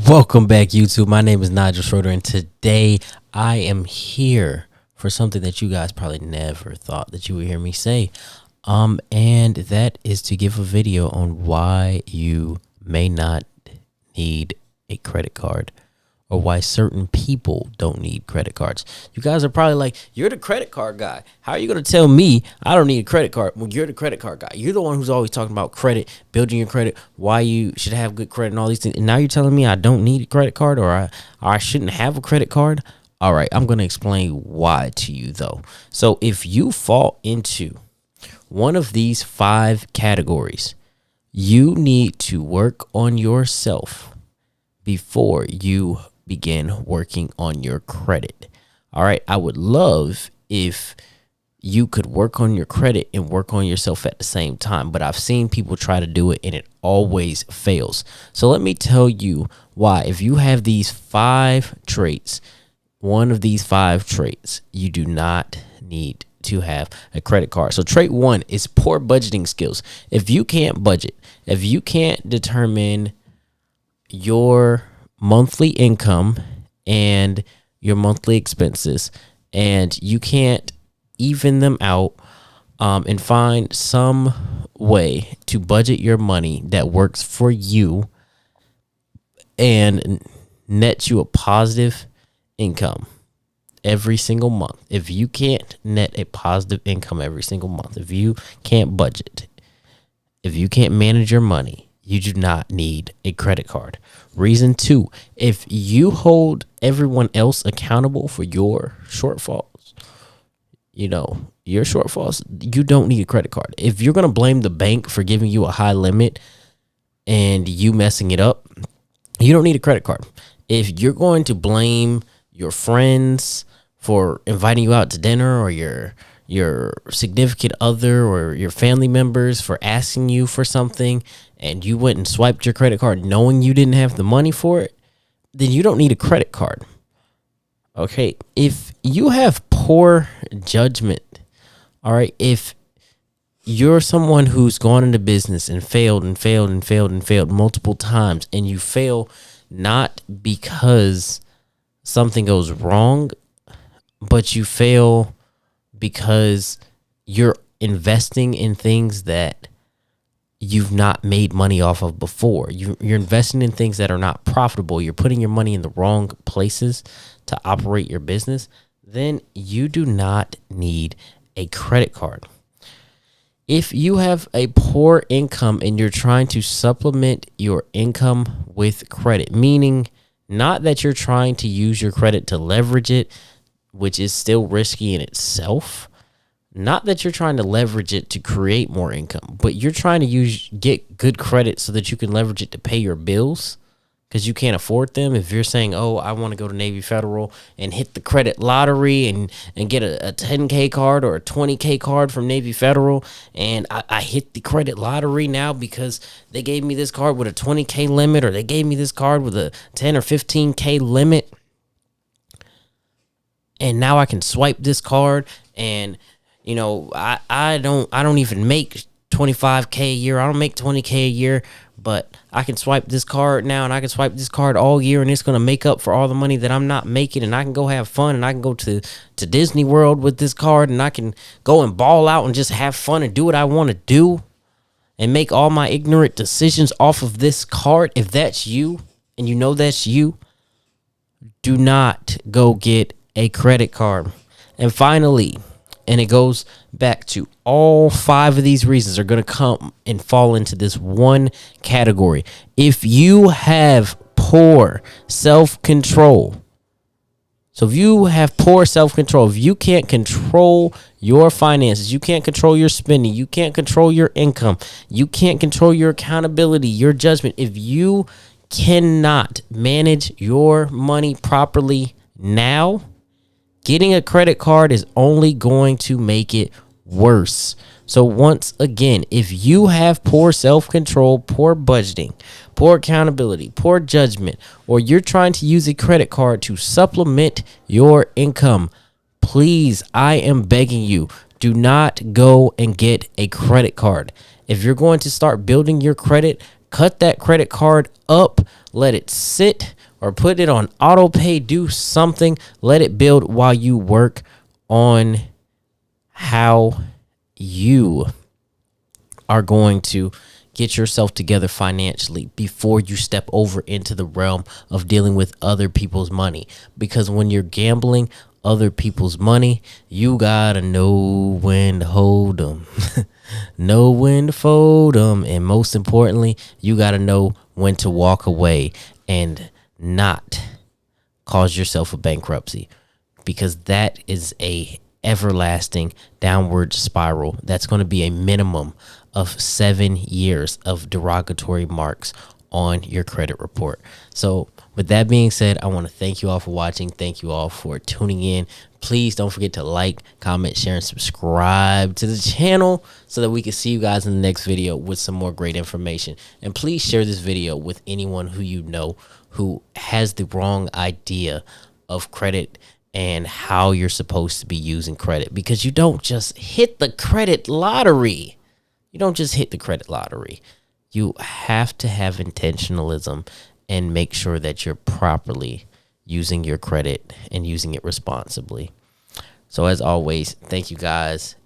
Welcome back, YouTube. My name is Nigel MrSchroeter, and today I am here for something that you guys probably never thought that you would hear me say. And that is to give a video on why you may not need a credit card, or why certain people don't need credit cards. You guys are probably like, you're the credit card guy. How are you going to tell me I don't need a credit card? Well, you're the credit card guy. You're the one who's always talking about credit, building your credit, why you should have good credit and all these things. And now you're telling me I don't need a credit card, or I shouldn't have a credit card? All right, I'm going to explain why to you, though. So if you fall into one of these 5 categories, you need to work on yourself before you begin working on your credit. All right. I would love if you could work on your credit and work on yourself at the same time, but I've seen people try to do it and it always fails. So let me tell you why. If you have these 5 traits, one of these 5 traits, you do not need to have a credit card. So trait 1 is poor budgeting skills. If you can't budget, if you can't determine your monthly income and your monthly expenses, and you can't even them out and find some way to budget your money that works for you and net you a positive income every single month. If you can't net a positive income every single month, if you can't budget, if you can't manage your money, you do not need a credit card. Reason 2, if you hold everyone else accountable for your shortfalls, you don't need a credit card. If you're going to blame the bank for giving you a high limit and you messing it up, you don't need a credit card. If you're going to blame your friends for inviting you out to dinner, or your significant other or your family members for asking you for something, and you went and swiped your credit card knowing you didn't have the money for it, then you don't need a credit card. Okay. If you have poor judgment, all right, if you're someone who's gone into business and failed multiple times, and you fail not because something goes wrong, but you fail because you're investing in things that you've not made money off of before. You're investing in things that are not profitable. You're putting your money in the wrong places to operate your business. Then you do not need a credit card. If you have a poor income and you're trying to supplement your income with credit, meaning not that you're trying to use your credit to leverage it, which is still risky in itself. Not that you're trying to leverage it to create more income, but you're trying to get good credit so that you can leverage it to pay your bills because you can't afford them. If you're saying, oh, I want to go to Navy Federal and hit the credit lottery and get a 10K card or a 20K card from Navy Federal, and I hit the credit lottery now because they gave me this card with a 20K limit, or they gave me this card with a 10 or 15K limit, and now I can swipe this card, and I don't even make 25K a year. I don't make 20K a year, but I can swipe this card now, and I can swipe this card all year, and it's going to make up for all the money that I'm not making, and I can go have fun, and I can go to Disney World with this card, and I can go and ball out and just have fun and do what I want to do and make all my ignorant decisions off of this card. If that's you, and you know that's you, do not go get a credit card. And finally, and it goes back to all 5 of these reasons are going to come and fall into this one category. If you have poor self-control, so if you have poor self-control, if you can't control your finances, you can't control your spending, you can't control your income, you can't control your accountability, your judgment, if you cannot manage your money properly now, getting a credit card is only going to make it worse. So once again, if you have poor self-control, poor budgeting, poor accountability, poor judgment, or you're trying to use a credit card to supplement your income, please, I am begging you, do not go and get a credit card. If you're going to start building your credit, cut that credit card up, let it sit, or put it on auto pay. Do something. Let it build while you work on how you are going to get yourself together financially before you step over into the realm of dealing with other people's money. Because when you're gambling other people's money, you gotta know when to hold them, know when to fold them, and most importantly, you gotta know when to walk away and not cause yourself a bankruptcy, because that is a everlasting downward spiral. That's going to be a minimum of 7 years of derogatory marks on your credit report. So with that being said, I want to thank you all for watching. Thank you all for tuning in. Please don't forget to like, comment, share, and subscribe to the channel so that we can see you guys in the next video with some more great information. And please share this video with anyone who you know who has the wrong idea of credit and how you're supposed to be using credit, because you don't just hit the credit lottery. You don't just hit the credit lottery. You have to have intentionalism and make sure that you're properly using your credit and using it responsibly. So as always, thank you guys.